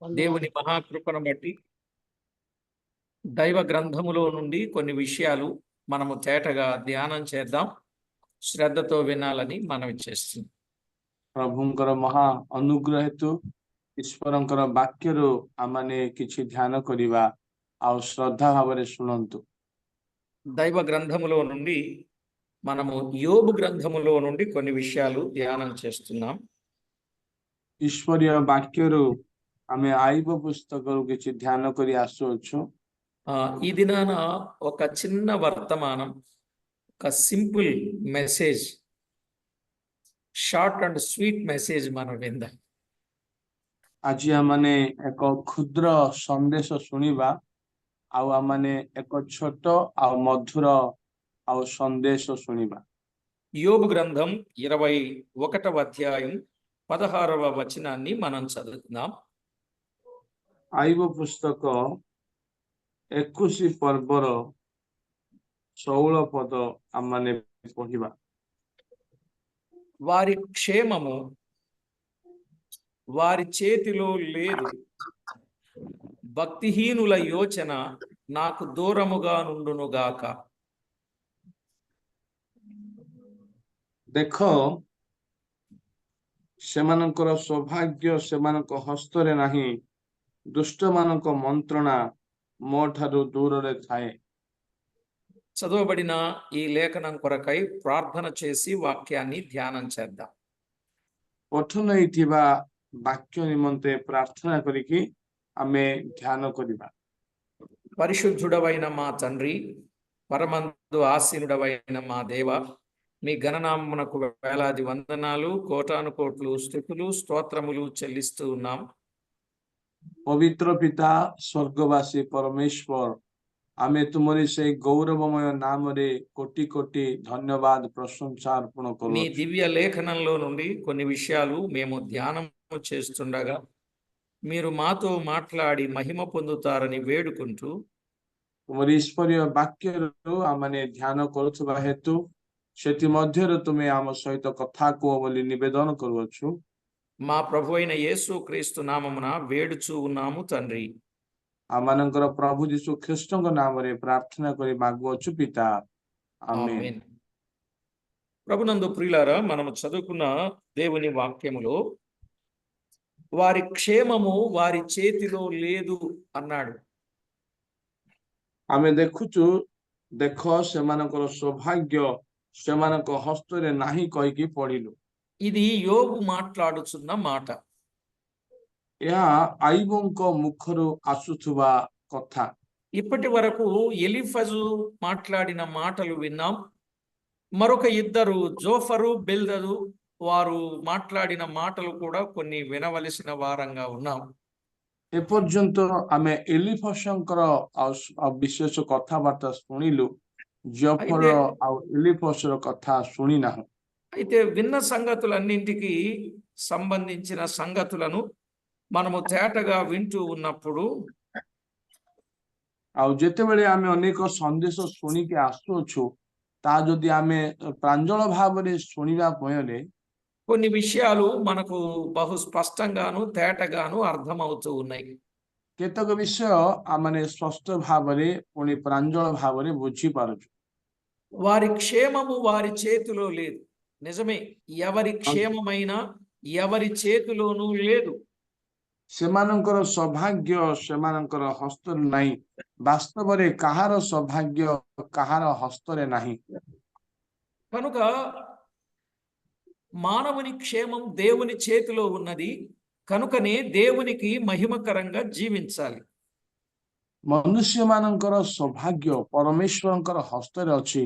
దేవుని మహాకృపను బట్టి దైవ గ్రంథములో నుండి కొన్ని విషయాలు మనము తేటగా ధ్యానం చేద్దాం. శ్రద్ధతో వినాలని మనవి చేస్తుంది. ପ୍ରଭୁଙ୍କର ମହା ଅନୁଗ୍ରହ ହେତୁ ଈଶ୍ୱରଙ୍କର ବାକ୍ୟରୁ ଆମମାନେ କିଛି ଧ୍ୟାନ କରିବା ଆଉ ଶ୍ରଦ୍ଧା ଭାବରେ ଶୁଣନ୍ତୁ। దైవ గ్రంథములో నుండి మనము యోబు గ్రంథములో నుండి కొన్ని విషయాలు ధ్యానం చేస్తున్నాం. ଈଶ୍ୱରୀୟ ବାକ୍ୟରୁ ଆମେ ଆଇବ ପୁସ୍ତକରୁ କିଛି ଧ୍ୟାନ କରି ଆସୁଅଛୁ। ఈ దినాన ఒక చిన్న వర్తమానం, ఒక simple message, short and sweet message మనం విందాం. ଆଜି ଆମମାନେ ଏକ କ୍ଷୁଦ୍ର ସନ୍ଦେଶ ଶୁଣିବା ଆଉ ଆମମାନେ ଏକ ଛୋଟ ଆଉ ମଧୁର ଆଉ ସନ୍ଦେଶ ଶୁଣିବା। యోబు గ్రంథం 21వ అధ్యాయం 16వ వచనాన్ని మనం చదువుతున్నాం. ଆଇବ ପୁସ୍ତକ 21 ପର୍ବର 16 ପଦ ଆମମାନେ ପଢିବା। వారి క్షేమము వారి చేతిలో లేదు, భక్తిహీనుల యోచన నాకు దూరముగా నుండునుగాక. ଦେଖ ସେମାନଙ୍କର ସୌଭାଗ୍ୟ ସେମାନଙ୍କ ହସ୍ତରେ ନାହିଁ, ଦୁଷ୍ଟମାନଙ୍କ ମନ୍ତ୍ରଣା ମୋ ଠାରୁ ଦୂରରେ ଥାଏ। చదవబడిన ఈ లేఖనం కొరకై ప్రార్థన చేసి వాక్యాన్ని ధ్యానం చేద్దాం. ପଠନ ହେଇଥିବା ବାକ୍ୟ ନିମନ୍ତେ ପ୍ରାର୍ଥନା କରିକି ଆମେ ଧ୍ୟାନ କରିବା। పరిశుద్ధుడవైన మా తండ్రి, పరమందు ఆసీనుడవైన మా దేవ, మీ గణనామమునకు వేలాది వందనాలు, కోటాను కోట్లు స్తుతులు స్తోత్రములు చెల్లిస్తూ ఉన్నాం. ପବିତ୍ର ପିତା ସ୍ୱର୍ଗବାସୀ ପରମେଶ୍ୱର, ଆମେ ତୁମରି ସେଇ ଗୌରବମୟ ନାମରେ କୋଟି କୋଟି ଧନ୍ୟବାଦ ପ୍ରଶଂସା ଅର୍ପଣ మీ କରୁଛୁ। దివ్య లేఖనంలో నుండి కొన్ని విషయాలు మేము ధ్యానం చేస్తుండగా మీరు మాతో మాట్లాడి మహిమ పొందుతారని వేడుకుంటూ, ତୁମରି ଈଶ୍ୱରୀୟ ବାକ୍ୟରୁ ଆମମାନେ ଧ୍ୟାନ କରୁଥିବା ହେତୁ ସେଥିମଧ୍ୟରୁ ତୁମେ ଆମ ସହିତ କଥା କୁହ ବୋଲି ନିବେଦନ କରୁଅଛୁ। మా ప్రభు అయిన యేసు క్రీస్తు నామమున వేడుచూ ఉన్నాము తండ్రి. ଆମମାନଙ୍କର ପ୍ରଭୁ ଯୀଶୁ ଖ୍ରୀଷ୍ଟଙ୍କ ନାମରେ ପ୍ରାର୍ଥନା କରି ମାଗୁଅଛୁ ପିତା, ଆମେନ୍। ఆమేన్. ప్రభునందు ప్రియులారా, మనము చదువుకున్న దేవుని వాక్యములో వారి క్షేమము వారి చేతిలో లేదు అన్నాడు. ଆମେ ଦେଖୁଛୁ, ଦେଖ ସେମାନଙ୍କର ସୌଭାଗ୍ୟ ସେମାନଙ୍କ ହସ୍ତରେ ନାହିଁ କହିକି ପଢିଲୁ। ఇది యోబు మాట్లాడుచున్న మాట. ଏହା ଆଇବଙ୍କ ముఖରୁ ଆସୁଥିବା କଥା। ఇప్పటి వరకు ఎలీఫజు మాట్లాడిన మాటలు విన్నాం. మరొక ఇద్దరు, జోఫరు బిల్దదు, వారు మాట్లాడిన మాటలు కూడా కొన్ని వినవలసిన వారంగా ఉన్నాం. ଏପର୍ଯ୍ୟନ୍ତ ଆମେ ଏଲିଫସଙ୍କର ଆଉ ବିଶେଷ କଥାବାର୍ତ୍ତା ଶୁଣିଲୁ, ଜଫର ଆଉ ଏଲିଫସର କଥା ଶୁଣି ନାହୁଁ। అయితే విన్న సంగతులన్నింటికి సంబంధించిన సంగతులను మనము తేటగా వింటూ ఉన్నప్పుడు ଆଉ ଯେତେବେଳେ ଆମେ ଅନେକ ସନ୍ଦେଶ ଶୁଣିକି ଆସୁଅଛୁ, ତାହା ଯଦି ଆମେ ପ୍ରାଞ୍ଜଳ ଭାବରେ ଶୁଣିବା ସମୟରେ కొన్ని విషయాలు మనకు బహు స్పష్టంగాను తేటగాను అర్థమవుతూ ఉన్నాయి. କେତେକ ବିଷୟ ଆମେ ସ୍ପଷ୍ଟ ଭାବରେ ପୁଣି ପ୍ରାଞ୍ଜଳ ଭାବରେ ବୁଝିପାରୁଛୁ। వారి క్షేమము వారి చేతిలో లేదు. నిజమే, ఎవరి క్షేమమైనా ఎవరి చేతిలోనూ లేదు. ସେମାନଙ୍କର ସୌଭାଗ୍ୟ ସେମାନଙ୍କର ହସ୍ତରେ ନାହିଁ। ବାସ୍ତବରେ କାହାର ସୌଭାଗ୍ୟ କାହାର ହସ୍ତରେ ନାହିଁ। కనుక మానవుని క్షేమం దేవుని చేతిలో ఉన్నది. కనుకనే దేవునికి మహిమకరంగా జీవించాలి. ମନୁଷ୍ୟମାନଙ୍କର ସୌଭାଗ୍ୟ ପରମେଶ୍ୱରଙ୍କର ହସ୍ତରେ ଅଛି,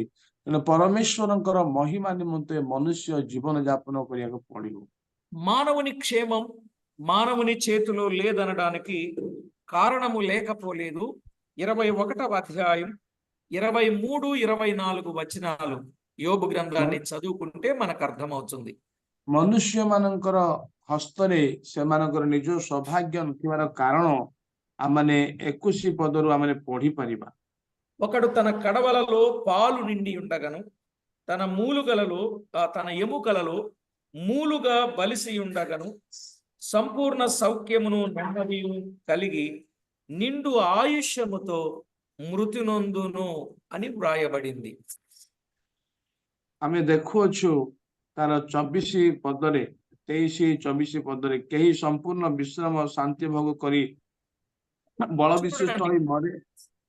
ତେଣୁ ପରମେଶ୍ୱରଙ୍କର ମହିମା ନିମନ୍ତେ ମନୁଷ୍ୟ ଜୀବନ ଯାପନ କରିବାକୁ ପଡିବ। మానవుని క్షేమం మానవుని చేతిలో లేదనడానికి కారణము లేకపోలేదు. 21వ అధ్యాయం 23, 24 వచనాలు యోబు గ్రంథాన్ని చదువుకుంటే మనకు అర్థమవుతుంది. ମନୁଷ୍ୟମାନଙ୍କର ହସ୍ତରେ ସେମାନଙ୍କର ନିଜ ସୌଭାଗ୍ୟ ନଥିବାର କାରଣ ଆମମାନେ 21 ପଦରୁ ଆମେ ପଢିପାରିବା। ఒకడు తన కడవలలో పాలు నిండి ఉండగను, తన ఎముకలలో మూలుగా బలిసి ఉండగను, సంపూర్ణ సౌఖ్యమును నెమ్మదియు కలిగి నిండు ఆయుష్యముతో మృతి నొందును అని వ్రాయబడింది. ଆମେ ଦେଖୁଅଛୁ ତାର 24 ପଦରେ 23-24 ପଦରେ କେହି ସମ୍ପୂର୍ଣ୍ଣ ବିଶ୍ରାମ ଶାନ୍ତି ଭୋଗ କରି ବଳ ବିଶିଷ୍ଟ ହୋଇ ମରେ,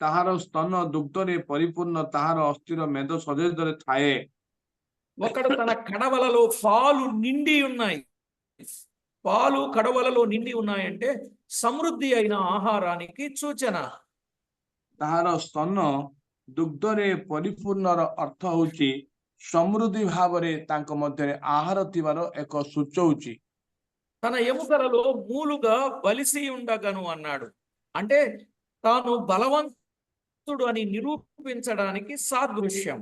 ତାହାର ସ୍ତନ ଦୁଗ୍ଧରେ ପରିପୂର୍ଣ୍ଣ, ତାହାର ଅସ୍ଥିର ମେଦ ସଜେଦରେ ଥାଏ। ఒకడు తన కడవలలో పాలు నిండి ఉన్నాయి. పాలు కడవలలో నిండి ఉన్నాయంటే సమృద్ధి అయిన ఆహారానికి సూచన. ତାହାର ସ୍ତନ ଦୁଗ୍ଧରେ ପରିପୂର୍ଣ୍ଣର ଅର୍ଥ ହେଉଛି ସମୃଦ୍ଧି ଭାବରେ ତାଙ୍କ ମଧ୍ୟରେ ଆହାର ଥିବାର ଏକ ସୂଚଉଛି। తన ఎముకలలో మూలుగా బలిసి ఉండగను అన్నాడు. అంటే తాను బలవంతుడు అని నిరూపించడానికి సాదృశ్యం.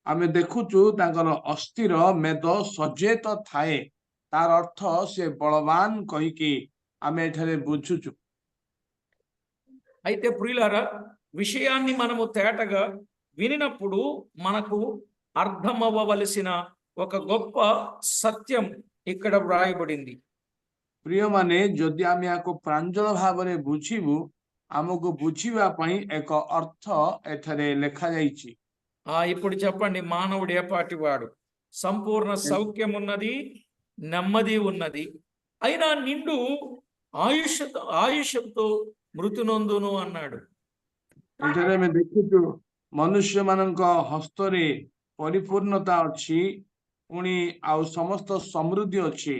ଆମେ ଦେଖୁଛୁ ତାଙ୍କର ଅସ୍ଥିର ମେଦ ସଚେତ ଥାଏ, ତାର ଅର୍ଥ ସେ ବଳବାନ କହିକି ଆମେ ଏଠାରେ ବୁଝୁଛୁ। అయితే ప్రియులారా, విషయాన్ని మనము తేటగా వినినప్పుడు మనకు అర్థమవ్వవలసిన ఒక గొప్ప సత్యం ఇక్కడ వ్రాయబడింది. ପ୍ରିୟମାନେ, ଯଦି ଆମେ ଏହାକୁ ପ୍ରାଞ୍ଜଳ ଭାବରେ ବୁଝିବୁ, ଆମକୁ ବୁଝିବା ପାଇଁ ଏକ ଅର୍ଥ ଏଠାରେ ଲେଖାଯାଇଛି। ఇప్పుడు చెప్పండి, మానవుడు ఏపాటి వాడు? సంపూర్ణ సౌఖ్యం ఉన్నది, నెమ్మది ఉన్నది, అయినా నిండు ఆయుష్తో మృతి నొందును అన్నాడు. ଏଠାରେ ଆମେ ଦେଖୁଛୁ ମନୁଷ୍ୟ ମାନଙ୍କ ହସ୍ତରେ ପରିପୂର୍ଣ୍ଣତା ଅଛି, ପୁଣି ଆଉ ସମସ୍ତ ସମୃଦ୍ଧି ଅଛି,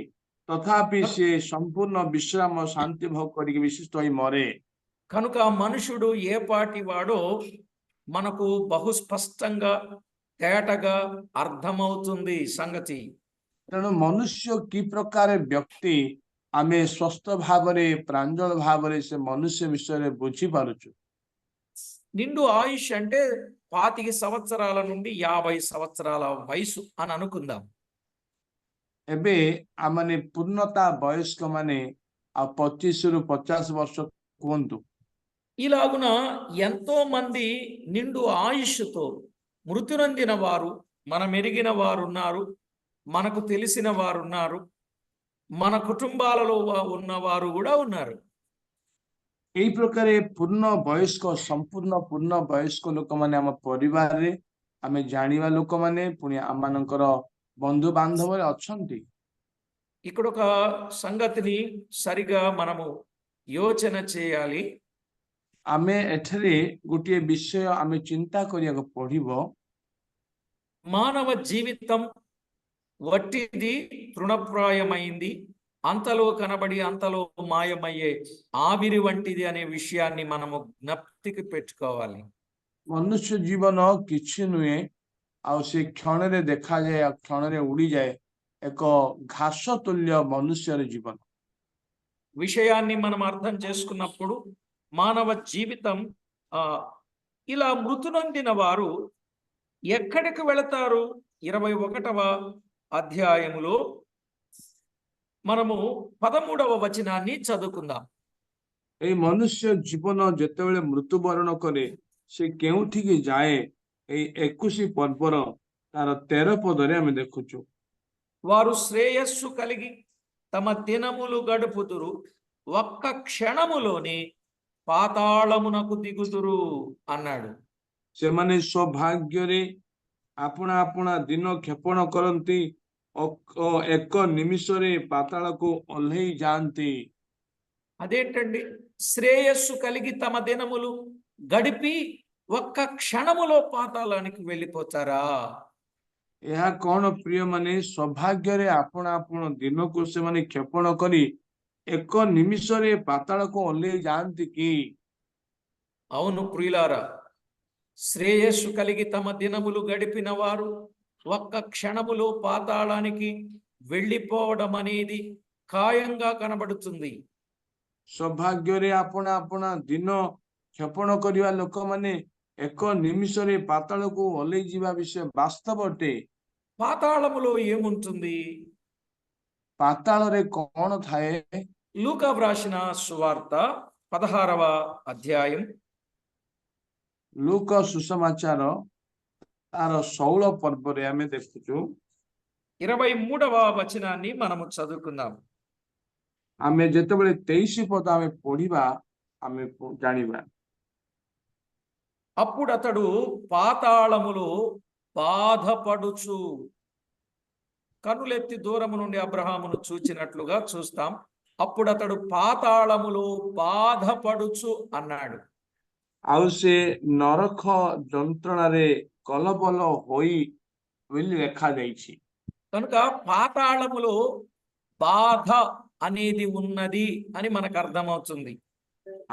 ତଥାପି ସେ ସମ୍ପୂର୍ଣ୍ଣ ବିଶ୍ରାମ ଶାନ୍ତି ଭୋଗ କରିକି ବିଶିଷ୍ଟ ହୋଇ ମରେ। కనుక మనుషుడు ఏపాటి వాడో మనకు బహు స్పష్టంగా తేటగా అర్థమవుతుంది సంగతి. ତେଣୁ ମନୁଷ୍ୟ କି ପ୍ରକାର ବ୍ୟକ୍ତି ଆମେ ସ୍ୱସ୍ଥ ଭାବରେ ପ୍ରାଞ୍ଜଳ ଭାବରେ ସେ ମନୁଷ୍ୟ ବିଷୟରେ ବୁଝିପାରୁଛୁ। నిండు ఆయుష్ అంటే 25 సంవత్సరాల నుండి 50 సంవత్సరాల వయసు అని అనుకుందాం. ଏବେ ଆମମାନେ ପୂର୍ଣ୍ଣତା ବୟସ୍କ ମାନେ ଆଉ 25ରୁ 50 ବର୍ଷ କୁହନ୍ତୁ। ఇలాగున ఎంతో మంది నిండు ఆయుష్తో మృతి నొందిన వారు మన మెరిగిన వారు ఉన్నారు, మనకు తెలిసిన వారు ఉన్నారు, మన కుటుంబాలలో ఉన్నవారు కూడా ఉన్నారు. এই ପ୍ରକାରେ ପୂର୍ଣ୍ଣ ବୟସ୍କ ସମ୍ପୂର୍ଣ୍ଣ ପୂର୍ଣ୍ଣ ବୟସ୍କ ଲୋକମାନେ ଆମ ପରିବାରରେ, ଆମେ ଜାଣିବା ଲୋକମାନେ, ପୁଣି ଆମମାନଙ୍କର ବନ୍ଧୁ ବାନ୍ଧବରେ ଅଛନ୍ତି। ఇక్కడ ఒక సంగతిని సరిగా మనము యోచన చేయాలి. ଆମେ ଏଠାରେ ଗୋଟିଏ ବିଷୟ ଆମେ ଚିନ୍ତା କରିବାକୁ ପଡିବ। మానవ జీవితం వట్టిది, తృణప్రాయమైంది, అంతలో కనబడి అంతలో మాయమయ్యే ఆవిరి వంటిది అనే విషయాన్ని మనము జ్ఞప్తికి పెట్టుకోవాలి. ମନୁଷ୍ୟ ଜୀବନ କିଛି ନୁହେଁ, ଆଉ ସେ କ୍ଷଣରେ ଦେଖାଯାଏ ଆଉ କ୍ଷଣରେ ଉଡିଯାଏ। ଏକ ଘାସ ତୁଲ୍ୟ ମନୁଷ୍ୟର ଜୀବନ। విషయాన్ని మనం అర్థం చేసుకున్నప్పుడు మానవ జీవితం ఇలా మృతి నొందిన వారు ఎక్కడికి వెళతారు? 21వ అధ్యాయములో మనము 13వ వచనాన్ని చదువుకుందాం. এই ମନୁଷ୍ୟ ଜୀବନ ଯେତେବେଳେ ମୃତ୍ୟୁବରଣ କରେ, ସେ କେଉଁଠିକି ଯାଏ? ଏଇ 21 ପର୍ବର ତାର 13 ପଦରେ ଆମେ ଦେଖୁଛୁ। వారు శ్రేయస్సు కలిగి తమ దినములు గడుపుదురు, ఒక్క క్షణములోనే పాతాళమునకు దిగుదురు అన్నాడు. ସେମାନେ ସୌଭାଗ୍ୟରେ ଆପଣା ଆପଣା ଦିନ କ୍ଷେପଣ କରନ୍ତି ଓ ଏକ ନିମିଷରେ ପାତାଳକୁ ଓହ୍ଲେଇ ଯାଆନ୍ତି। అదేంటండి? శ్రేయస్సు కలిగి తమ దినములు గడిపి ఒక్క క్షణములో పాతాళానికి వెళ్ళిపోతారా? ଏହା କଣ ପ୍ରିୟମାନେ? ସୌଭାଗ୍ୟରେ ଆପଣା ଆପଣା ଦିନକୁ ସେମାନେ କ୍ଷେପଣ କରି ଏକ ନିମିଷରେ ପାତାଳକୁ ଓହ୍ଲେଇ ଯାଆନ୍ତି କି? అవును ప్రియులారా, శ్రేయస్సు కలిగి తమ దినములు గడిపిన వారు ఒక్క క్షణములో పాతాళానికి వెళ్ళిపోవడం అనేది ఖాయంగా కనబడుతుంది. ସୌଭାଗ୍ୟରେ ଆପଣା ଆପଣା ଦିନ କ୍ଷେପଣ କରିବା ଲୋକମାନେ ଏକ ନିମିଷରେ ପାତାଳକୁ ଓହ୍ଲେଇ ଯିବା ବିଷୟ ବାସ୍ତବ ଅଟେ। పాతాళములో ఏముంటుంది? ପାତାଳରେ କଣ ଥାଏ? లూకా వ్రాసిన సువార్త 16వ అధ్యాయం ଲୁକ ସୁସମାଚାର ତାର 16 ପର୍ବରେ ଆମେ ଦେଖୁଛୁ। 23వ వచనాన్ని మనము చదువుకుందాం. आमे जेतेबेले 23 पद आमे पढ़िबा आमे जानिबा అప్పుడు అతడు పాతాళములో బాధపడుచు కనులెత్తి దూరము నుండి అబ్రహామును చూచినట్లుగా చూస్తాం. అప్పుడు అతడు పాతాళములో బాధపడుచు అన్నాడు. ଆଉ ସେ ନରକ ଯନ୍ତ୍ରଣାରେ କଲବଲ ହୋଇ ବୋଲି ଲେଖାଯାଇଛି। కనుక పాతాళములో బాధ అనేది ఉన్నది అని మనకు అర్థమవుతుంది.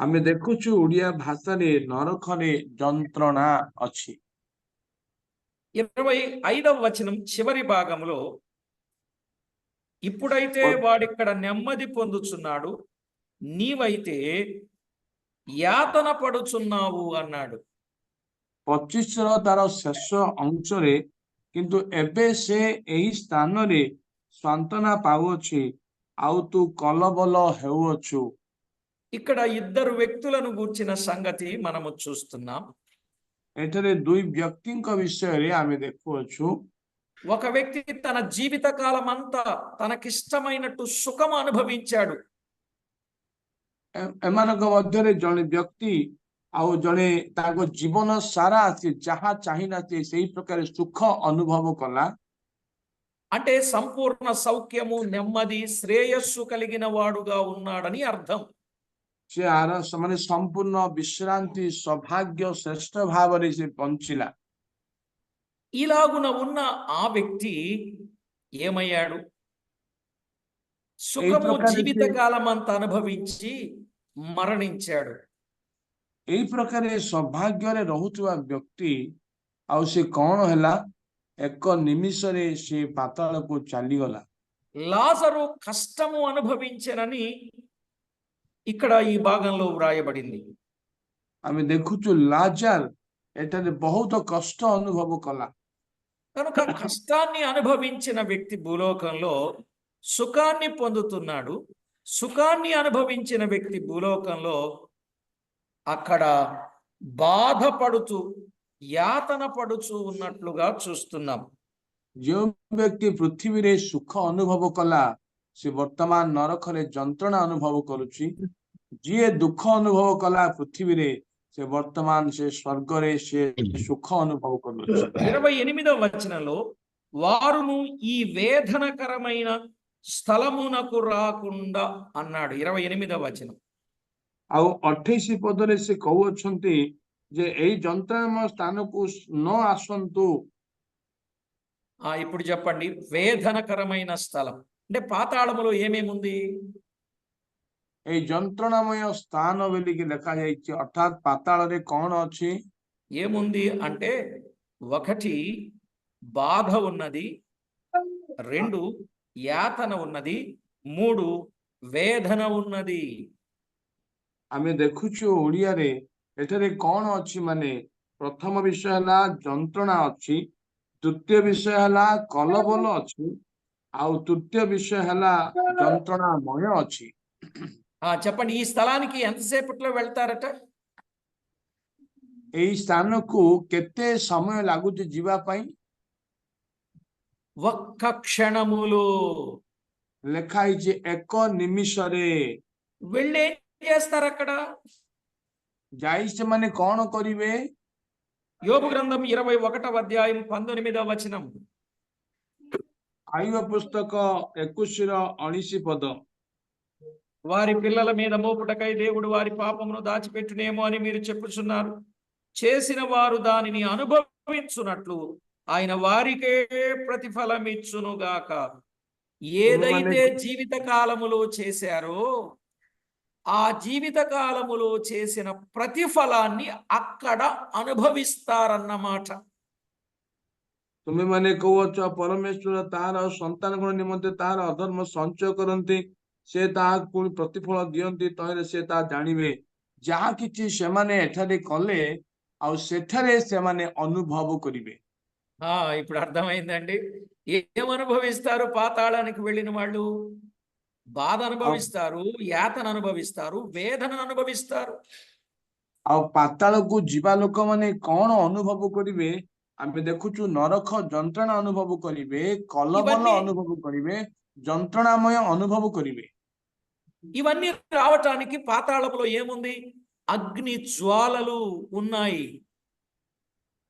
ଆମେ ଦେଖୁଛୁ ଓଡ଼ିଆ ଭାଷାରେ ନରକରେ ଯନ୍ତ୍ରଣା ଅଛି। 25వ వచనం చివరి భాగంలో ఇప్పుడైతే వాడిక్కడ నెమ్మది పొందుచున్నాడు, నీవైతే యాతన పడుచున్నావు అన్నాడు. 25ର ତାର ଶେଷ ଅଂଶରେ କିନ୍ତୁ ଏବେ ସେ ଏହି ସ୍ଥାନରେ ସାନ୍ତ୍ୱନା ପାଉଅଛି, ଆଉ ତୁ କଲବଲ ହେଉଅଛୁ। ఇక్కడ ఇద్దరు వ్యక్తులను గూర్చిన సంగతి మనము చూస్తున్నాం. ଏଠାରେ ଦୁଇ ବ୍ୟକ୍ତିଙ୍କ ବିଷୟରେ ଆମେ ଦେଖୁଅଛୁ। ఒక వ్యక్తి తన జీవిత కాలం అంతా తనకిష్టమైనట్టు సుఖం అనుభవించాడు. ଏମାନଙ୍କ ମଧ୍ୟରେ ଜଣେ ବ୍ୟକ୍ତି ଆଉ ଜଣେ ତାଙ୍କ ଜୀବନ ସାରା ସେ ଯାହା ଚାହିଁଲା ସେ ସେଇ ପ୍ରକାର ସୁଖ ଅନୁଭବ କଲା। అంటే సంపూర్ణ సౌఖ్యము, నెమ్మది, శ్రేయస్సు కలిగిన వాడుగా ఉన్నాడని అర్థం. ସେ ମାନେ ସମ୍ପୂର୍ଣ୍ଣ ବିଶ୍ରାନ୍ତି ସୌଭାଗ୍ୟ ଶ୍ରେଷ୍ଠ ଭାବରେ ସେ ବଞ୍ଚିଲା। ఇలాగున ఉన్న ఆ వ్యక్తి ఏమయ్యాడు? సుఖము జీవిత కాలం అంతా అనుభవించి మరణించాడు. ଏଇ ପ୍ରକାର ସୌଭାଗ୍ୟରେ ରହୁଥିବା ବ୍ୟକ୍ତି ଆଉ ସେ କଣ ହେଲା? ଏକ ନିମିଷରେ ସେ ପାତାଳକୁ ଚାଲିଗଲା। లాజరు కష్టము అనుభవించెనని ఇక్కడ ఈ భాగంలో వ్రాయబడింది. ଆମେ ଦେଖୁଛୁ ଲାଜାର ଏଠାରେ ବହୁତ କଷ୍ଟ ଅନୁଭବ କଲା। కనుక కష్టాన్ని అనుభవించిన వ్యక్తి భూలోకంలో సుఖాన్ని పొందుతున్నాడు. సుఖాన్ని అనుభవించిన వ్యక్తి భూలోకంలో అక్కడ బాధపడుతూ యాతన పడుచు ఉన్నట్లుగా చూస్తున్నాం. ଯେଉଁ ବ୍ୟକ୍ତି ପୃଥିବୀରେ ସୁଖ ଅନୁଭବ କଲା ସେ ବର୍ତ୍ତମାନ ନରକରେ ଯନ୍ତ୍ରଣା ଅନୁଭବ କରୁଛି। ଯିଏ ଦୁଃଖ ଅନୁଭବ କଲା ପୃଥିବୀରେ ସେ ବର୍ତ୍ତମାନ ସେ ସ୍ୱର୍ଗରେ ସେ ସୁଖ ଅନୁଭବ କରୁଛି। 28వ వచనంలో వారును ఈ వేదనకరమైన స్థలమునకు రాకుండా అన్నాడు. 28వ వచనం. ଆଉ 28 ପଦରେ ସେ କହୁଅଛନ୍ତି ଯେ ଏଇ ଯନ୍ତ୍ରଣାମୟ ସ୍ଥାନକୁ ନ ଆସନ୍ତୁ। ఇప్పుడు చెప్పండి, వేదనకరమైన స్థలం అంటే పాతాళములో ఏమేముంది? ଏଇ ଯନ୍ତ୍ରଣାମୟ ସ୍ଥାନ ବୋଲିକି ଲେଖାଯାଇଛି, ଅର୍ଥାତ୍ ପାତାଳରେ କଣ ଅଛି? ఏముంది అంటే, ఒకటి బాధ ఉన్నది, 2 యాతన ఉన్నది, 3 వేదన ఉన్నది। ଆମେ ଦେଖୁଛୁ ଓଡ଼ିଆରେ ଏଠାରେ କଣ ଅଛି ମାନେ ପ୍ରଥମ ବିଷୟ ହେଲା ଯନ୍ତ୍ରଣା ଅଛି, ଦ୍ୱିତୀୟ ବିଷୟ ହେଲା କଲବଲ ଅଛି, ଆଉ ତୃତୀୟ ବିଷୟ ହେଲା ଯନ୍ତ୍ରଣାମୟ ଅଛି। చెప్పండి, ఈ స్థలానికి ఎంతసేపట్లో వెళ్తారట? ଏଇ ସ୍ଥାନକୁ କେତେ ସମୟ ଲାଗୁଛି ଯିବା ପାଇଁ? ఒక్క క్షణములో ଲେଖା ହେଇଛି 1 ନିମିଷରେ। వెళ్ళి ఏం చేస్తారు అక్కడ? ଯାଇ ସେମାନେ କଣ କରିବେ? యోబు గ్రంథం 21వ అధ్యాయం 19వ వచనం. ଆୟୁବ ପୁସ୍ତକ 21:19 పଦ। వారి పిల్లల మీద మోపుటకై దేవుడు వారి పాపమును దాచిపెట్టునేమో అని మీరు చెప్పుచున్నారు. చేసిన వారు దానిని అనుభవించునట్లు ఆయన వారికే ప్రతిఫలం ఇచ్చునుగాక. ఏదైతే జీవిత కాలములో చేశారో ఆ జీవిత కాలములో చేసిన ప్రతిఫలాన్ని అక్కడ అనుభవిస్తారన్నమాట. ତୁମେମାନେ କହୁଅଛ ପରମେଶ୍ୱର ତାହାର ସନ୍ତାନଙ୍କ ନିମନ୍ତେ ତାହାର ଅଧର୍ମ ସଞ୍ଚୟ କରନ୍ତି, ସେ ତାହାକୁ ପୁଣି ପ୍ରତିଫଳ ଦିଅନ୍ତି, ତହିଁରେ ସେ ତାହା ଜାଣିବେ। ଯାହା କିଛି ସେମାନେ ଏଠାରେ କଲେ ଆଉ ସେଠାରେ ସେମାନେ ଅନୁଭବ କରିବେ। ఇప్పుడు అర్థమైందండి. ఏం అనుభవిస్తారు? పాతాళానికి వెళ్ళిన వాళ్ళు బాధ అనుభవిస్తారు, యాతన అనుభవిస్తారు, వేదన అనుభవిస్తారు। ଆଉ ପାତାଳକୁ ଯିବା ଲୋକମାନେ କଣ ଅନୁଭବ କରିବେ? ଆମେ ଦେଖୁଛୁ ନରକ ଯନ୍ତ୍ରଣା ଅନୁଭବ କରିବେ, କଲବଲ ଅନୁଭବ କରିବେ, ଯନ୍ତ୍ରଣାମୟ ଅନୁଭବ କରିବେ। ఇవన్నీ రావటానికి పాతాళంలో ఏముంది? అగ్ని జ్వాలలు ఉన్నాయి.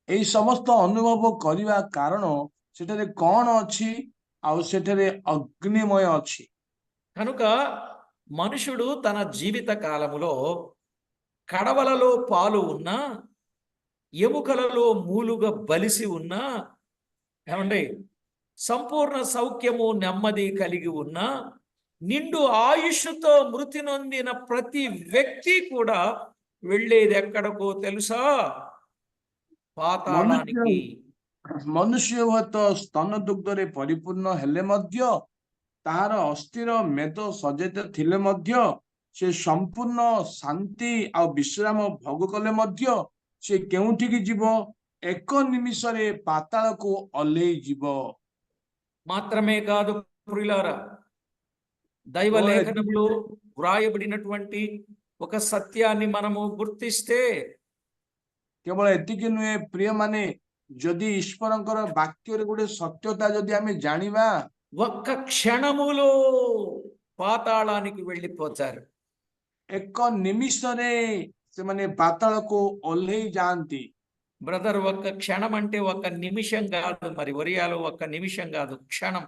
এই সমস্ত অনুভব କରିବା କାରଣ ସେଠାରେ କଣ ଅଛି ଆଉ ସେଠାରେ ଅଗ୍ନିମୟ ଅଛି। కనుక మనుషుడు తన జీవిత కాలములో కడవలలో పాలు ఉన్నా, ఎముకలలో మూలుగా బలిసి ఉన్నా, ఏమండి, సంపూర్ణ సౌఖ్యము నెమ్మది కలిగి ఉన్నా, నిండు ఆయుష్తో మృతి నొందిన ప్రతి వ్యక్తి కూడా వెళ్ళేది ఎక్కడికో తెలుసా? పాతాళానికి. ମନୁଷ୍ୟ ହୁଏତ ସ୍ତନ ଦୁଗ୍ଧରେ ପରିପୂର୍ଣ୍ଣ ହେଲେ ମଧ୍ୟ, ତାହାର ଅସ୍ଥିର ମେଦ ସଜେତ ଥିଲେ ମଧ୍ୟ, ସେ ସମ୍ପୂର୍ଣ୍ଣ ଶାନ୍ତି ଆଉ ବିଶ୍ରାମ ଭୋଗ କଲେ ମଧ୍ୟ ସେ କେଉଁଠିକି ଯିବ? ଏକ ନିମିଷରେ ପାତାଳକୁ ଓହ୍ଲେଇ ଯିବ। మాత్రమే కాదు ప్రియులారా, దైవ ఓ లేఖనంలో వ్రాయబడినటువంటి ఒక సత్యాన్ని మనము గుర్తిస్తే, କେବଳ ଏତିକି ନୁହେଁ ପ୍ରିୟମାନେ, ଯଦି ଈଶ୍ୱରଙ୍କର ବାକ୍ୟରେ ଗୋଟେ ସତ୍ୟତା ଯଦି ଆମେ ଜାଣିବା, ఒక్క క్షణములో పాతాళానికి వెళ్ళిపోతారు. ଏକ నిమిషରେ ସେମାନେ ପାତାଳକୁ ଓହ୍ଲେଇ ଯାଆନ୍ତି। బ్రదర్, ఒక్క క్షణం అంటే ఒక్క నిమిషం కాదు, మరి ఒరియాలో ఒక్క నిమిషం కాదు, క్షణం.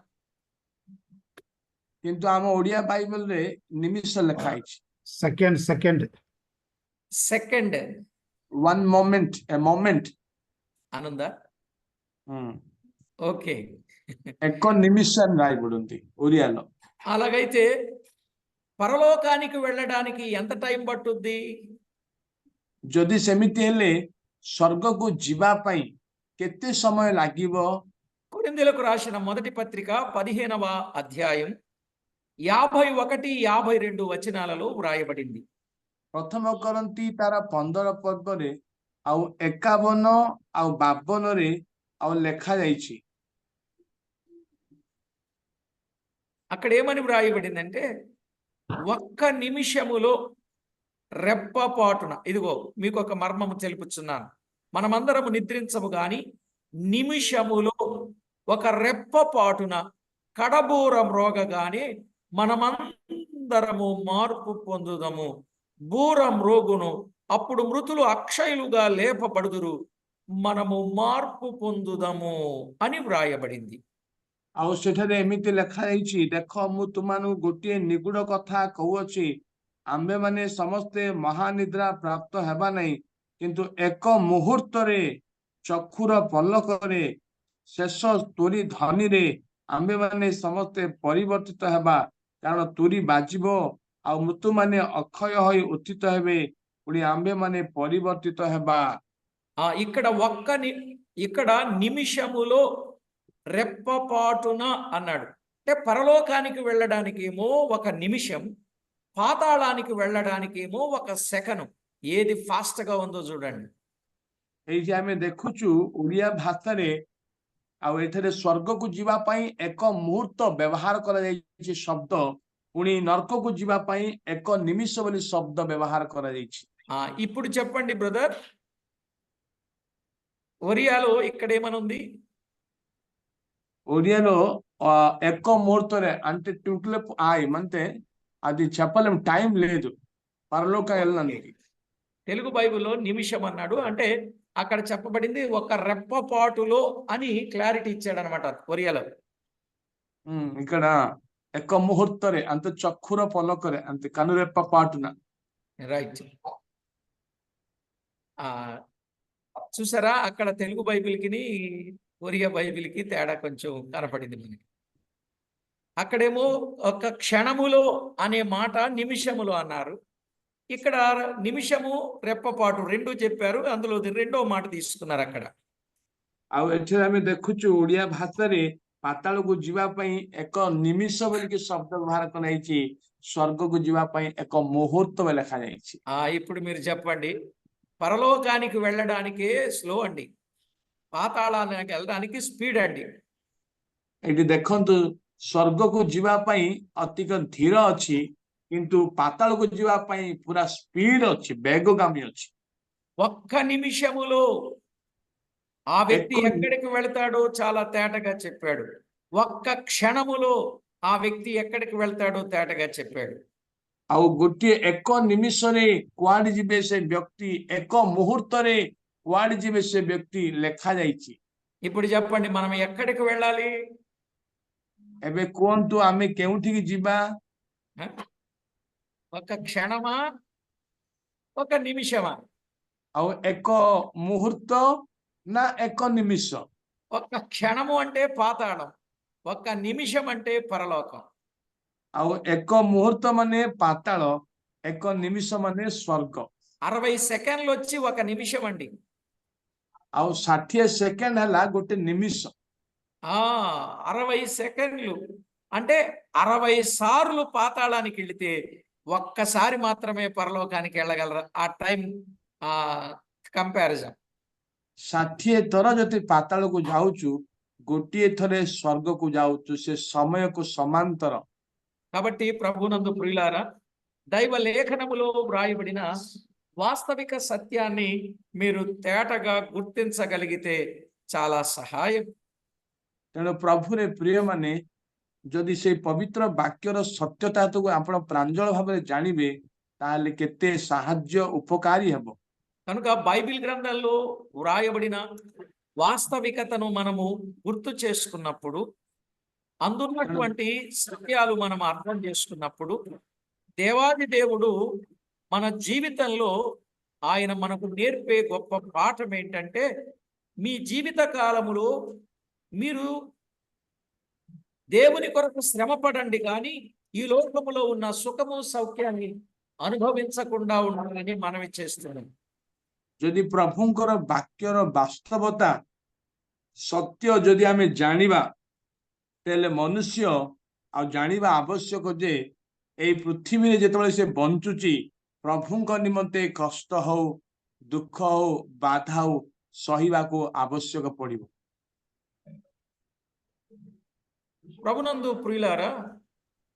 କିନ୍ତୁ ଆମ ଓଡିଆ ବାଇବଲରେ ନିମିଷ ଲେଖା ହେଇଛି। సెకండ్ సెకండ్ వన్ మూమెంట్, ఏ మూమెంట్ అనుందా? ఓకే. ଏକ నిమిష అని రాయబడింది ఒరియాలో। అలాగైతే పరలోకానికి వెళ్ళడానికి ఎంత టైం పట్టుద్ది? ଯଦି ସେମିତି ହେଲେ ସ୍ୱର୍ଗକୁ ଯିବା ପାଇଁ କେତେ ସମୟ ଲାଗିବ? కొరింథీయులకు రాసిన మొదటి పత్రిక 15వ అధ్యాయం 51, 52 వచనాలలో వ్రాయబడింది. ପ୍ରଥମ କରନ୍ତି ତାର 15 ପର୍ବରେ ଆଉ 51 ଆଉ 52ରେ ଆଉ ଲେଖା ଯାଇଛି। అక్కడ ఏమని వ్రాయబడిందంటే, ఒక్క నిమిషములో రెప్పపాటున, ఇదిగో మీకు ఒక మర్మము తెలుపుచున్నాను, మనమందరము నిద్రించము గాని నిమిషములో ఒక రెప్పపాటున కడబూర మ్రోగగానే మనమందరము మార్పు పొందుదము. బూర మ్రోగును, అప్పుడు మృతులు అక్షయులుగా లేపబడుదురు, మనము మార్పు పొందుదము అని వ్రాయబడింది. ଆଉ ସେଠାରେ ଏମିତି ଲେଖା ହେଇଛି, ଦେଖ ମୁଁ ତୁମମାନଙ୍କୁ ଗୋଟିଏ ନିଗୁଡ କଥା କହୁଅଛି, ଆମ୍ଭେମାନେ ସମସ୍ତେ ମହାନିଦ୍ରା ପ୍ରାପ୍ତ ହେବା ନାହିଁ, କିନ୍ତୁ ଏକ ମୁହୂର୍ତ୍ତରେ ଚକ୍ଷୁର ପଲକରେ ଶେଷ ତୁରୀ ଧ୍ୱନିରେ ଆମ୍ଭେମାନେ ସମସ୍ତେ ପରିବର୍ତ୍ତିତ ହେବା। କାରଣ ତୁରୀ ବାଜିବ ଆଉ ମୃତ୍ୟୁମାନେ ଅକ୍ଷୟ ହୋଇ ଉତ୍ଥିତ ହେବେ, ପୁଣି ଆମ୍ଭେମାନେ ପରିବର୍ତ୍ତିତ ହେବା। ఇక్కడ నిమిషములో రెప్పపాటున అన్నాడు. అంటే పరలోకానికి వెళ్ళడానికేమో ఒక నిమిషం, పాతాళానికి వెళ్ళడానికేమో ఒక సెకను. ఏది ఫాస్ట్ గా ఉందో చూడండి. ଏଇଠି ଆମେ ଦେଖୁଛୁ ଓଡିଆ ଭାଷାରେ ଆଉ ଏଠାରେ ସ୍ୱର୍ଗକୁ ଯିବା ପାଇଁ ଏକ ମୁହୂର୍ତ୍ତ ବ୍ୟବହାର କରାଯାଇଛି ଶବ୍ଦ, ପୁଣି ନରକକୁ ଯିବା ପାଇଁ ଏକ ନିମିଷ ବୋଲି ଶବ୍ଦ ବ୍ୟବହାର କରାଯାଇଛି। ఇప్పుడు చెప్పండి బ్రదర్, ఒరియాలో ఇక్కడ ఏమనుంది? ఒరియాలో ଏକ ముహూర్ତରେ అంటే ట్వింక్లప్ ఆయి అంటే అది చెప్పలేం, టైం లేదు పరలోక వెళ్ళడానికి। తెలుగు బైబిల్లో నిమిషం అన్నాడు, అంటే అక్కడ చెప్పబడింది ఒక రెప్పపాటులో అని క్లారిటీ ఇచ్చాడు అనమాట ఒరియాలో। ఇక్కడ ଏକ ముహూర్ତରେ అంటే చక్కుర పలకరే అంటే కనురెప్ప పాటున। రైట్. చూసారా, అక్కడ తెలుగు బైబిల్కి ఒరియా బైబిల్కి తేడా కొంచెం కనపడింది మనకి. అక్కడేమో ఒక క్షణములో అనే మాట నిమిషములో అన్నారు, ఇక్కడ నిమిషము రెప్పపాటు రెండు చెప్పారు, అందులో రెండో మాట తీసుకున్నారు అక్కడ। ଆଉ ଏଠାରେ ଆମେ ଦେଖୁଛୁ ଓଡିଆ ଭାଷାରେ ପାତାଳକୁ ଯିବା ପାଇଁ ଏକ ନିମିଷ ବୋଲିକି ଶବ୍ଦ ବ୍ୟବହାର କରାଯାଇଛି, ସ୍ୱର୍ଗକୁ ଯିବା ପାଇଁ ଏକ ମୁହୂର୍ତ୍ତ ଲେଖାଯାଇଛି। ఇప్పుడు మీరు చెప్పండి, పరలోకానికి వెళ్ళడానికే స్లో అండి, పాతాళానికి వెళ్ళడానికి స్పీడ్ అండి। ଏଠି ଦେଖନ୍ତୁ, ସ୍ୱର୍ଗକୁ ଯିବା ପାଇଁ ଅତିକ ଧୀର ଅଛି, କିନ୍ତୁ ପାତାଳକୁ ଯିବା ପାଇଁ ପୁରା ସ୍ପିଡ ଅଛି, ବେଗଗାମୀ ଅଛି। ఒక్క నిమిషములో ఆ వ్యక్తి ఎక్కడికి వెళ్తాడో చాలా తేటగా చెప్పాడు, ఒక్క క్షణములో ఆ వ్యక్తి ఎక్కడికి వెళ్తాడో తేటగా చెప్పాడు। ଆଉ ଗୋଟିଏ ଏକ ନିମିଷରେ କୁଆଡେ ଯିବେ ସେ ବ୍ୟକ୍ତି, ଏକ ମୁହୂର୍ତ୍ତରେ କୁଆଡେ ଯିବେ ସେ ବ୍ୟକ୍ତି ଲେଖା ଯାଇଛି। ఇప్పుడు చెప్పండి, మనం ఎక్కడికి వెళ్ళాలి? ଏବେ କୁହନ୍ତୁ ଆମେ କେଉଁଠିକି ଯିବା? ఆ? ఒక క్షణమా, ఒక నిమిషమా? ଆଉ ଏକ ମୁହୂର୍ତ୍ତ ନା ଏକ ନିମିଷ? ఒక్క క్షణము అంటే పాతాళం, ఒక్క నిమిషం అంటే పరలోకం. ଆଉ ଏକ ମୁହୂର୍ତ୍ତ ମାନେ ପାତାଳ, ଏକ ନିମିଷ ମାନେ ସ୍ୱର୍ଗ। 60 సెకండ్లు వచ్చి ఒక నిమిషం అండి. ଆଉ 60 ସେକେଣ୍ଡ ହେଲା ଗୋଟେ నిమిଷ। 60 సెకండ్లు అంటే 60 సార్లు పాతాళానికి వెళితే ఒక్కసారి మాత్రమే పరలోకానికి వెళ్ళగలరు. ఆ టైం కంపారిజన్ 60 ଥର ଯଦି ପାତାଳକୁ ଯାଉଛୁ, ଗୋଟିଏ ଥରେ ସ୍ୱର୍ଗକୁ ଯାଉଛୁ, ସେ ସମୟକୁ ସମାନ୍ତର। కాబట్టి ప్రభునందు ప్రియులారా, దైవ లేఖనములో వ్రాయబడిన వాస్తవిక సత్యాన్ని మీరు తేటగా గుర్తించగలిగితే చాలా సహాయం. ତେଣୁ ପ୍ରଭୁରେ ପ୍ରିୟ ମାନେ, ଯଦି ସେଇ ପବିତ୍ର ବାକ୍ୟର ସତ୍ୟତାକୁ ଆପଣ ପ୍ରାଞ୍ଜଳ ଭାବରେ ଜାଣିବେ, ତାହେଲେ କେତେ ସାହାଯ୍ୟ ଉପକାରୀ ହେବ। కనుక బైబిల్ గ్రంథంలో వ్రాయబడిన వాస్తవికతను మనము గుర్తు చేసుకున్నప్పుడు, అందున్నటువంటి సత్యాలు మనం అర్థం చేసుకున్నప్పుడు, దేవాది దేవుడు మన జీవితంలో ఆయన మనకు నేర్పే గొప్ప పాఠం ఏంటంటే, మీ జీవిత కాలములో మీరు దేవుని కొరకు శ్రమపడండి, కానీ ఈ లోకములో ఉన్న సుఖము సౌఖ్యాన్ని అనుభవించకుండా ఉండాలని మనవి చేస్తున్నాం. ଯଦି ପ୍ରଭୁଙ୍କର ବାକ୍ୟର ବାସ୍ତବତା ସତ୍ୟ ଯଦି ଆମେ ଜାଣିବା, ତାହେଲେ ମନୁଷ୍ୟ ଆଉ ଜାଣିବା ଆବଶ୍ୟକ ଯେ ଏଇ ପୃଥିବୀରେ ଯେତେବେଳେ ସେ ବଞ୍ଚୁଛି, ପ୍ରଭୁଙ୍କ ନିମନ୍ତେ କଷ୍ଟ ହଉ, ଦୁଃଖ ହଉ, ବାଧା ହଉ, ସହିବାକୁ ଆବଶ୍ୟକ ପଡିବ। ప్రభునందు ప్రియులారా,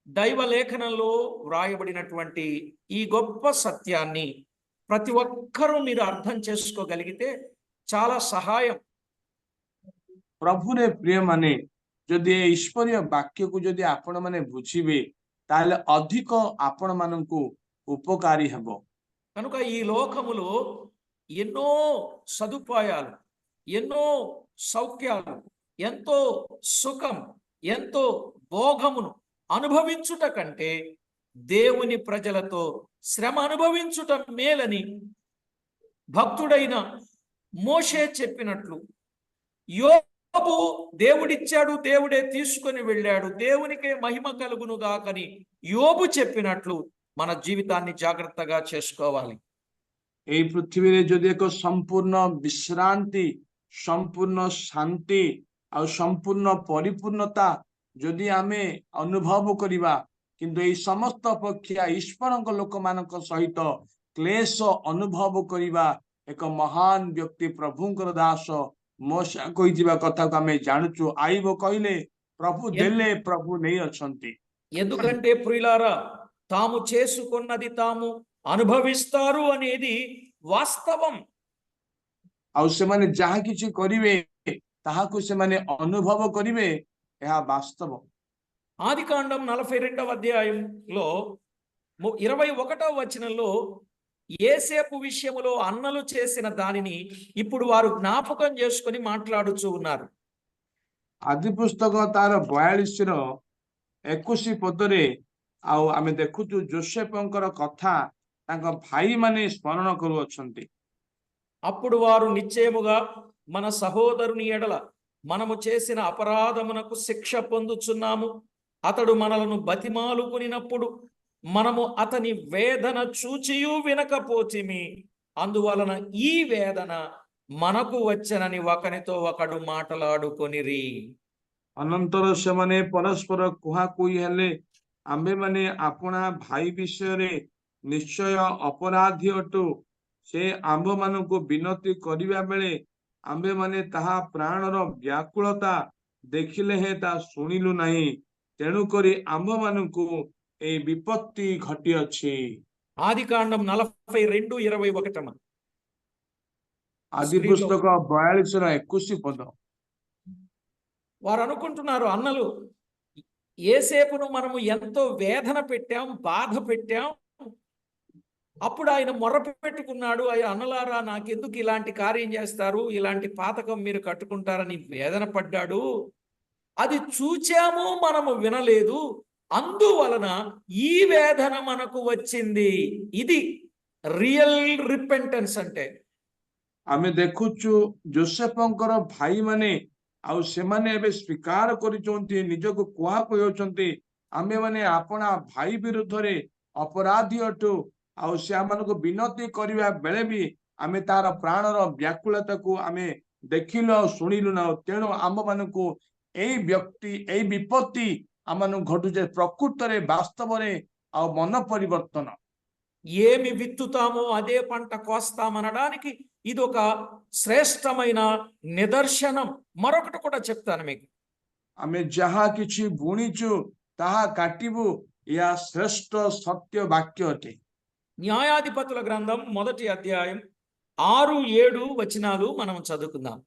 దైవ లేఖనంలో వ్రాయబడినటువంటి ఈ గొప్ప సత్యాన్ని ప్రతి ఒక్కరూ మీరు అర్థం చేసుకోగలిగితే చాలా సహాయం. ପ୍ରଭୁରେ ପ୍ରିୟ ମାନେ, ଯଦି ଏ ଈଶ୍ୱରୀୟ ବାକ୍ୟକୁ ଯଦି ଆପଣ ମାନେ ବୁଝିବେ, ତାହେଲେ ଅଧିକ ଆପଣ ମାନଙ୍କୁ ଉପକାରୀ ହେବ। కనుక ఈ లోకములో ఎన్నో సదుపాయాలు, ఎన్నో సౌఖ్యాలు, ఎంతో సుఖం, ఎంతో భోగమును అనుభవించుట కంటే దేవుని ప్రజలతో శ్రమ అనుభవించుట మేలని భక్తుడైన మోషే చెప్పినట్లు, యోబు దేవుడిచ్చాడు, దేవుడే తీసుకొని వెళ్ళాడు, దేవునికే మహిమ కలుగును గాకని యోబు చెప్పినట్లు మన జీవితాన్ని జాగ్రత్తగా చేసుకోవాలి. এই পৃথিবীରେ যদি ଏକ ସମ୍ପୂର୍ଣ୍ଣ ବିଶ୍ରାନ୍ତି, ସମ୍ପୂର୍ଣ୍ଣ ଶାନ୍ତି ଆଉ ସମ୍ପୂର୍ଣ୍ଣ ପରିପୂର୍ଣ୍ଣତା ଯଦି ଆମେ ଅନୁଭବ କରିବା, କିନ୍ତୁ ଏଇ ସମସ୍ତ ଅପେକ୍ଷା ଈଶ୍ୱରଙ୍କ ଲୋକମାନଙ୍କ ସହିତ କ୍ଲେଶ ଅନୁଭବ କରିବା ଏକ ମହାନ ବ୍ୟକ୍ତି ପ୍ରଭୁଙ୍କର ଦାସ ମୋଶେ କହିଥିବା କଥାକୁ ଆମେ ଜାଣୁଛୁ। ଆଇବ କହିଲେ ପ୍ରଭୁ ଦେଲେ, ପ୍ରଭୁ ନେଇ ଅଛନ୍ତି। ఎందుకంటే ప్రియులారా, తాము చేసుకున్నది తాము అనుభవిస్తారు అనేది వాస్తవం. ଆଉ ସେମାନେ ଯାହା କିଛି କରିବେ ତାହାକୁ ସେମାନେ ଅନୁଭବ କରିବେ, ଏହା ବାସ୍ତବ। ఆదికాండం 42వ అధ్యాయంలో 21వ వచనంలో యోసేపు విషయములో అన్నలు చేసిన దానిని ఇప్పుడు వారు జ్ఞాపకం చేసుకొని మాట్లాడుచూ ఉన్నారు. ଆଦି ପୁସ୍ତକ ତାର 42ର 21 ପଦରେ ଆଉ ଆମେ ଦେଖୁଛୁ ଯୋସେଫଙ୍କର କଥା ତାଙ୍କ ଭାଇମାନେ ସ୍ମରଣ କରୁଅଛନ୍ତି। అప్పుడు వారు నిశ్చయముగా మన సహోదరుని ఎడల మనము చేసిన అపరాధమునకు శిక్ష పొందుచున్నాము, అతడు మనలను బతిమాలుకొనినప్పుడు మనము అతని వేదన చూచియు వినకపోతిమి, అందువలన ఈ వేదన మనకు వచ్చనని ఒకనితో ఒకడు మాటలాడుకొనిరి। ଅନନ୍ତର ସେମାନେ ପରସ୍ପର କୁହାକୁହି ହେଲେ, ଆମ୍ଭେମାନେ ଆପଣା ଭାଇ ବିଷୟରେ ନିଶ୍ଚୟ ଅପରାଧୀ ଅଟୁ। ସେ ଆମ୍ଭମାନଙ୍କୁ ବିନତି କରିବା ବେଳେ ଆମ୍ଭେମାନେ ତାହା ପ୍ରାଣର ବ୍ୟାକୁଳତା ଦେଖିଲେ ହେଁ ତା ଶୁଣିଲୁ ନାହିଁ, ତେଣୁକରି ଆମ୍ଭମାନଙ୍କୁ এই ବିପତ୍ତି ଘଟିଅଛି। ఆదికాండం 42:21 ଆଦି ପୁସ୍ତକ 42ର 21 ପଦ। వారు అనుకుంటున్నారు, అన్నలు, యోసేపును మనము ఎంతో వేదన పెట్టాం, బాధ పెట్టాం, అప్పుడు ఆయన మొరపెట్టుకున్నాడు, అయ్యా అన్నలారా నాకెందుకు ఇలాంటి కార్యం చేస్తారు, ఇలాంటి పాతకం మీరు కట్టుకుంటారని వేదన పడ్డాడు. అది చూచాము, మనము వినలేదు, అందువలన ఈ వేదన మనకు వచ్చింది. ఇది రియల్ రిపెంటెన్స్ అంటే. आमे देखुचु जोसेफंकर भाई माने आउ सेमाने एबे स्वीकार करिसोंती निजको कुहा कहउचंती आमे माने आपना भाई विरुद्ध रे अपराधी अटु आउ सेमानको विनती करिवा बेले भी आमे तार प्राणर व्याकुलता को आमे देखिलो सुनिलु ना तेणु आम मानकु एई व्यक्ति एई विपत्ति आमनु घटुजे प्रकृत रे वास्तव रे आउ मन परिवर्तन ఏమి విత్తుతామో అదే పంట కోస్తామనడానికి ఇది ఒక శ్రేష్టమైన నిదర్శనం. మరొకటి కూడా చెప్తాను మీకు. आमे जहा किछि बुणिचु ताहा काटिबु या श्रेष्ठ सत्य वाक्य अटे. న్యాయాధిపతుల గ్రంథం 1వ అధ్యాయం 6-7 వచనాలు మనం చదువుకుందాం.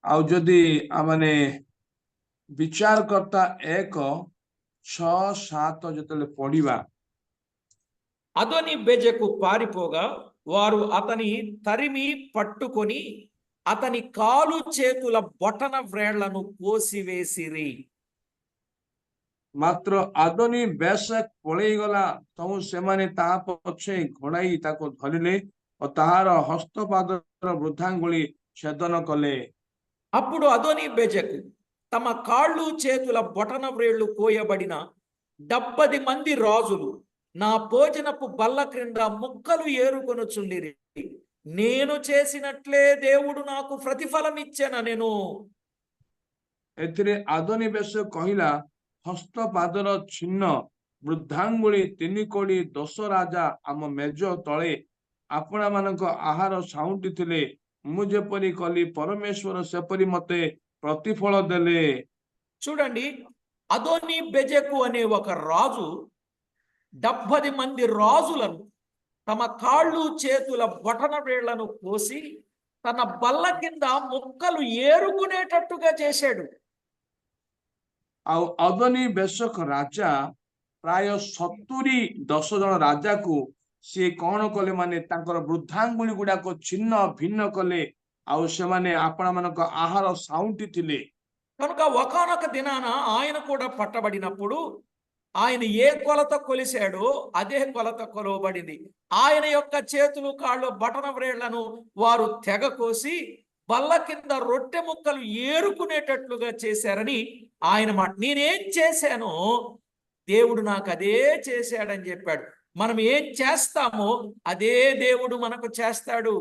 आउ जदि आमने विचारकर्ता 1:6-7 जतले पढ़िबा అదోని బెజకు పారిపోగా వారు అతని తరిమి పట్టుకొని అతని కాలు చేతుల బొటన వ్రేళ్లను కోసివేసిరి. मात्र आदोनी बेशक पळेई गला तमु सेमाने ता पछे घोड़ाई ताको धरिले और ताहार हस्तपादर वृद्धांगुली छेदन कले. అప్పుడు అదోని బెజకు తమ కాళ్ళు చేతుల బొటన వ్రేళ్లు కోయబడిన 70 మంది రాజులు నా భోజనపు బల్ల క్రింద ముక్కలు ఏరుకొనుచుండిరి. నేను చేసినట్లే దేవుడు నాకు ప్రతిఫలం ఇచ్చెననెను. एथिरे आदोनी बेश कहिला हस्तपादर छिन्न वृद्धांगुली 3 कोड़ी 10 राजा आम मेज तळे आपणा मानक आहार साउंटी थिले मु जेपरि कली परमेश्वर सेपरि मते प्रतिफल देले. చూడండి, అదోని బెజకు అనే ఒక రాజు 70 మంది రాజులను తమ కాళ్ళు చేతుల బొటన వేళ్లను కోసి తన బల్ల కింద ముక్కలు ఏరుకునేటట్టుగా చేశాడు. आ अदोनी बेशक राजा प्राय 70-10 जन राजा को सी कौन कले माने तांकर वृद्धांगुली गुडा को छिन्न भिन्न कले आउ से माने आपणा मानक आहार साउंटी थिले. కనుక ఒకానొక దినాన ఆయన కూడా పట్టబడినప్పుడు ఆయన ఏ కొలత కొలిశాడో అదే కొలత కొలవబడింది. ఆయన యొక్క చేతులు కాళ్ళు బటన వ్రేళ్లను వారు తెగ కోసి బల్ల కింద రొట్టె ముక్కలు ఏరుకునేటట్లుగా చేశారని ఆయన మాట. నేనేం చేశానో దేవుడు నాకు అదే చేశాడని చెప్పాడు. మనం ఏం చేస్తామో అదే దేవుడు మనకు చేస్తాడు.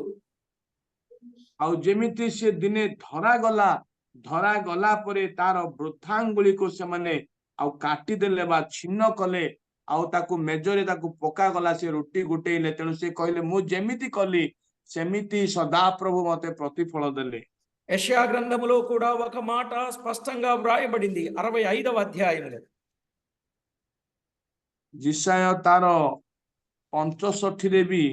आउ जेमिति से दिने धरा गला परे तार वृद्धांगुली को से माने आउ काटी देले बा छिन्न कले आउ ताकु मेजरे ताकु पका गला से रोटी गुटेइले. तेणु से कहले मु जेमिति कली सेमिति सदा प्रभु मते प्रतिफल देले. యెషయా గ్రంథములో కూడా ఒక మాట స్పష్టంగా వ్రాయబడింది 65వ అధ్యాయంలో. जिसाय तार 65 रे भी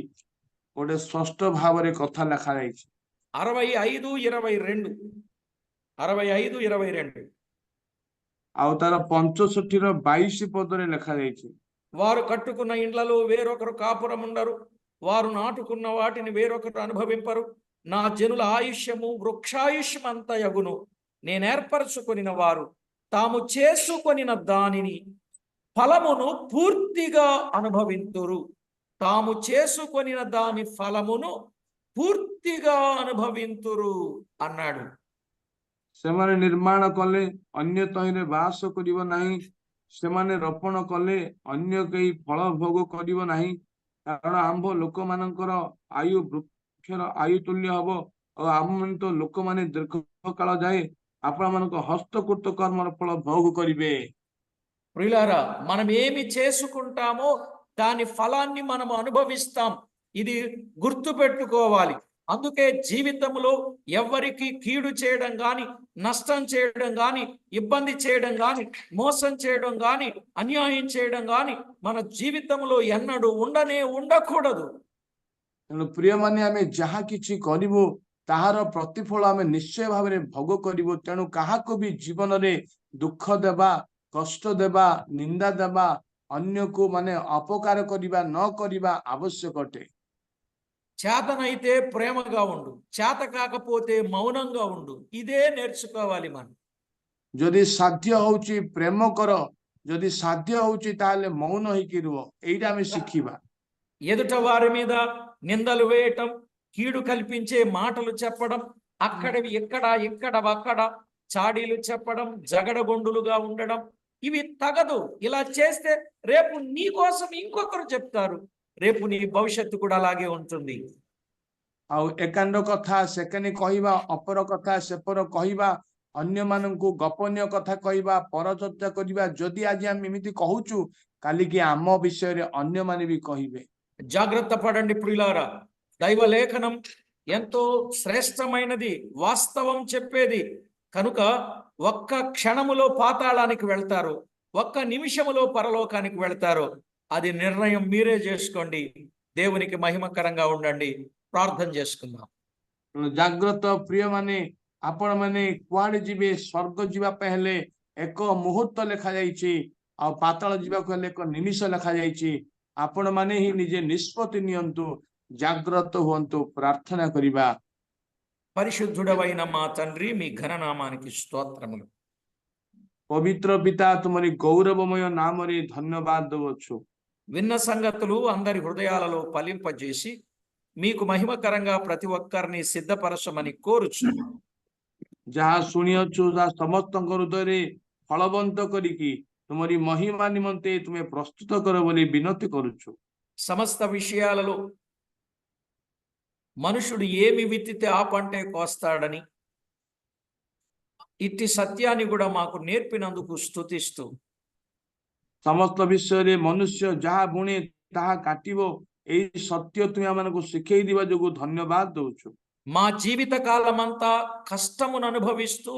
गोटे स्पष्ट भाव रे कथा लिखा जाय 65:22 65:22 आउ तार 65 रो 22 पद रे लिखा जाय వారు కట్టుకున్న ఇండ్లలో వేరొకరు కాపురముండరు, వారు నాటుకున్న వాటిని వేరొకరు అనుభవింపరు. నా జనుల ఆయుష్యము వృక్షాయుష్యమంత యగును. నేనేర్పరచుకొనిన వారు తాము చేసుకొనిన దానిని ఫలమును పూర్తిగా అనుభవింతురు. తాము చేసుకొనిన దాని ఫలమును పూర్తిగా అనుభవింతురు అన్నాడు. सेमाने निर्माण कले अन्य तहिरे वास करिव नाही, सेमाने रोपण कले अन्य केही फल भोग करिव नाही. कारण आंभ लोक मानकर आयु वृक्षर आयु तुल्य हबो और आम तो लोक माने दीर्घ काल जाए आपण मानक हस्तकृत कर्मर फल भोग करिवे. ప్రియులారా, మనం ఏమి చేసుకుంటామో దాని ఫలాన్ని మనం అనుభవిస్తాం. ఇది గుర్తుపెట్టుకోవాలి. అందుకే జీవితంలో ఎవరికి కీడు చేయడం గాని, నష్టం చేయడం గాని, ఇబ్బంది చేయడం గాని, మోసం చేయడం గాని, అన్యాయం చేయడం గాని మన జీవితంలో ఎన్నడూ ఉండకూడదు. तेणु प्रिय माने आमे जहा किछि करिवो ताहार प्रतिफल आमे निश्चय भाव में भोग करिवो. तेणु काहाको भी जीवन रे दुख देबा, कष्ट देबा, निंदा देबा ଅନ୍ୟକୁ ମାନେ ଅପକାର କରିବା ନ କରିବା ଆବଶ୍ୟକ ଅଟେ। చేతనైతే ప్రేమగా ఉండు, చేత కాకపోతే మౌనంగా ఉండు. ఇదే నేర్చుకోవాలి మనం. ଯଦି ସାଧ୍ୟ ହଉଛି ପ୍ରେମ କର, ଯଦି ସାଧ୍ୟ ହଉଛି ତାହେଲେ ମౌନ ହେଇକି ରୁହ, ଏଇଟା ଆମେ ଶିଖିବା। ఎదుట వారి మీద నిందలు వేయటం, కీడు కల్పించే మాటలు చెప్పడం, అక్కడవి ఇక్కడ అక్కడ చాడీలు చెప్పడం, జగడగొండులుగా ఉండడం, ఇవి తగదు. ఇలా చేస్తే రేపు నీ కోసం ఇంకొకరు చెప్తారు, రేపు నీ భవిష్యత్తు కూడా అలాగే ఉంటుంది. ଆଉ ଏକାନ୍ତ କଥା ସେକେନି କହିବା, ଅପର କଥା ସେପର କହିବା, ଅନ୍ୟମାନଙ୍କୁ ଗୋପନୀୟ କଥା କହିବା, ପରଚର୍ଚ୍ଚା କରିବା, ଯଦି ଆଜି ଆମେ ଏମିତି କହୁଛୁ କାଲିକି ଆମ ବିଷୟରେ ଅନ୍ୟମାନେ ବି କହିବେ। జాగ్రత్త పడండి ప్రియులారా. దైవ లేఖనం ఎంతో శ్రేష్టమైనది, వాస్తవం చెప్పేది కనుక ఒక్క క్షణములో పాతాళానికి వెళ్తారు, ఒక్క నిమిషములో పరలోకానికి వెళ్తారు. అది నిర్ణయం మీరే చేసుకోండి. దేవునికి మహిమకరంగా ఉండండి. ప్రార్థన చేసుకుందాం. ଜାଗ୍ରତ ପ୍ରିୟ ମାନେ, ଆପଣ ମାନେ କୁଆଡେ ଯିବେ? ସ୍ୱର୍ଗ ଯିବା ପାଇଁ ହେଲେ ଏକ ମୁହୂର୍ତ୍ତ ଲେଖାଯାଇଛି, ଆଉ ପାତାଳ ଯିବାକୁ ହେଲେ ଏକ ନିମିଷ ଲେଖାଯାଇଛି। ଆପଣ ମାନେ ହିଁ ନିଜେ ନିଷ୍ପତ୍ତି ନିଅନ୍ତୁ, ଜାଗ୍ରତ ହୁଅନ୍ତୁ, ପ୍ରାର୍ଥନା କରିବା। పరిశుద్ధుడవైన మా తండ్రి, మీ ఘననామానికి స్తోత్రములు. ପବିତ୍ର ପିତା, ତୁମରି ଗୌରବମୟ ନାମରେ ଧନ୍ୟବାଦ ଦେଉଛୁ। విన్న సంగతులు అందరి హృదయాలలో ఫలింపజేసి మీకు మహిమకరంగా ప్రతి ఒక్కరిని సిద్ధపరచమని కోరుచు. ଯାହା ଶୁଣିଅଛୁ ତାହା ସମସ୍ତଙ୍କ ହୃଦୟରେ ଫଳବନ୍ତ କରିକି ତୁମରି ମହିମା ନିମନ୍ତେ ତୁମେ ପ୍ରସ୍ତୁତ କର ବୋଲି ବିନତି କରୁଛୁ। సమస్త విషయాలలో మనుషుడు ఏమి విత్తితే ఆ పంటే కోస్తాడని ఇట్టి సత్యాన్ని కూడా మాకు నేర్పినందుకు స్తుతిస్తూ, ସମସ୍ତ ବିଷୟରେ ମନୁଷ୍ୟ ଯାହା ବୁଣେ ତାହା କାଟିବ, ଏଇ ସତ୍ୟ ତୁମେ ଆମମାନଙ୍କୁ ଶିଖେଇ ଦିବା ଯୋଗୁଁ ଧନ୍ୟବାଦ ଦଉଛୁ। మా జీవిత కాలమంతా కష్టమును అనుభవిస్తూ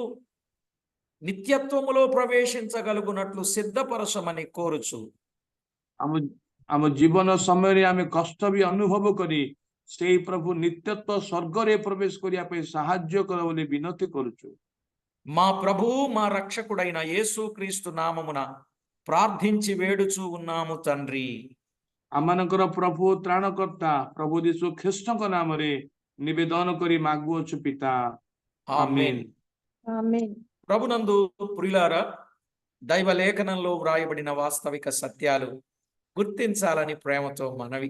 నిత్యత్వములో ప్రవేశించగలుగునట్లు సిద్ధపరచమని కోరుచు. ଆମ ଆମ ଜୀବନ ସମୟରେ ଆମେ କଷ୍ଟ ବି ଅନୁଭବ କରି ସେଇ ପ୍ରଭୁ ନିତ୍ୟତ୍ୱ ସ୍ୱର୍ଗରେ ପ୍ରବେଶ କରିବା ପାଇଁ ସାହାଯ୍ୟ କର ବୋଲି ବିନତି କରୁଛୁ। మా ప్రభువు మా రక్షకుడైన యేసుక్రీస్తు నామమున ప్రార్థించి వేడుచూ ఉన్నాము తండ్రి. ଆମମାନଙ୍କର ପ୍ରଭୁ ତ୍ରାଣକର୍ତ୍ତା ପ୍ରଭୁ ଯୀଶୁ ଖ୍ରୀଷ୍ଟଙ୍କ ନାମରେ ନିବେଦନ କରି ମାଗୁଅଛୁ ପିତା, ఆమేన్. ఆమేన్. ప్రభునందు ప్రియులారా, దైవ లేఖనంలో వ్రాయబడిన వాస్తవిక సత్యాలు గుర్తించాలని ప్రేమతో మనవి.